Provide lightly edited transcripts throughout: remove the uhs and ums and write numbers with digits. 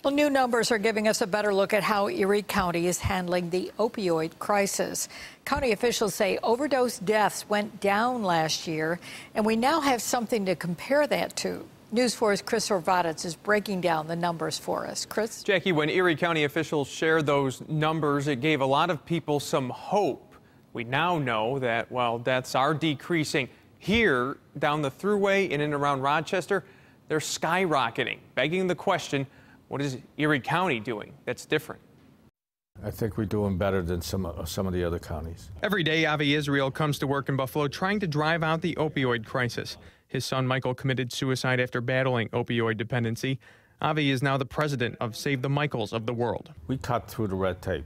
Well, new numbers are giving us a better look at how Erie County is handling the opioid crisis. County officials say overdose deaths went down last year, and we now have something to compare that to. News 4's Chris Orvadets is breaking down the numbers for us. Chris? Jackie, when Erie County officials shared those numbers, it gave a lot of people some hope. We now know that while deaths are decreasing here down the thruway in and around Rochester, they're skyrocketing, begging the question, what is Erie County doing that's different? I think we're doing better than some of the other counties. Every day, Avi Israel comes to work in Buffalo trying to drive out the opioid crisis. His son Michael committed suicide after battling opioid dependency. Avi is now the president of Save the Michaels of the world. We cut through the red tape.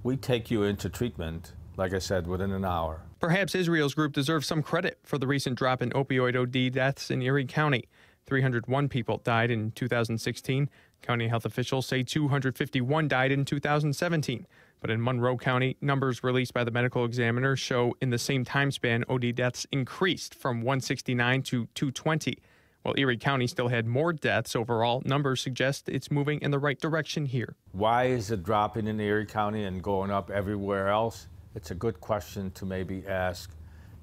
We take you into treatment, like I said, within an hour. Perhaps Israel's group deserves some credit for the recent drop in opioid OD deaths in Erie County. 301 people died in 2016. County health officials say 251 died in 2017. But in Monroe County, numbers released by the medical examiner show in the same time span, OD deaths increased from 169 to 220. While Erie County still had more deaths overall, numbers suggest it's moving in the right direction here. Why is it dropping in Erie County and going up everywhere else? It's a good question to maybe ask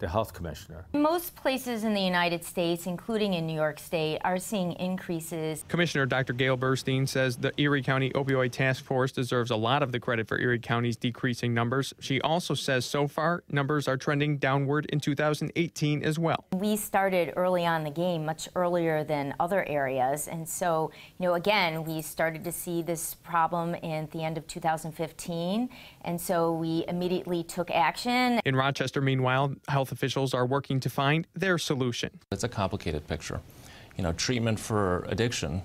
the health commissioner. Most places in the United States, including in New York State, are seeing increases. Commissioner Dr. Gail Burstein says the Erie County Opioid Task Force deserves a lot of the credit for Erie County's decreasing numbers. She also says so far, numbers are trending downward in 2018 as well. We started early on the game, much earlier than other areas. And so, again, we started to see this problem at the end of 2015. And so we immediately took action. In Rochester, meanwhile, health officials are working to find their solution. It's a complicated picture. Treatment for addiction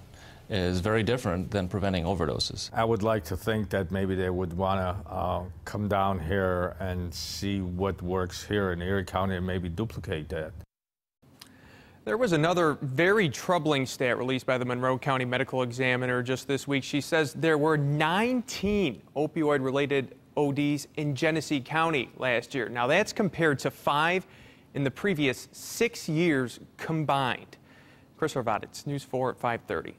is very different than preventing overdoses. I would like to think that maybe they would want to come down here and see what works here in Erie County and maybe duplicate that. There was another very troubling stat released by the Monroe County Medical Examiner just this week. She says there were 19 opioid-related ODs in Genesee County last year. Now that's compared to 5 in the previous 6 years combined. Chris Orvadets, News 4 at 5:30.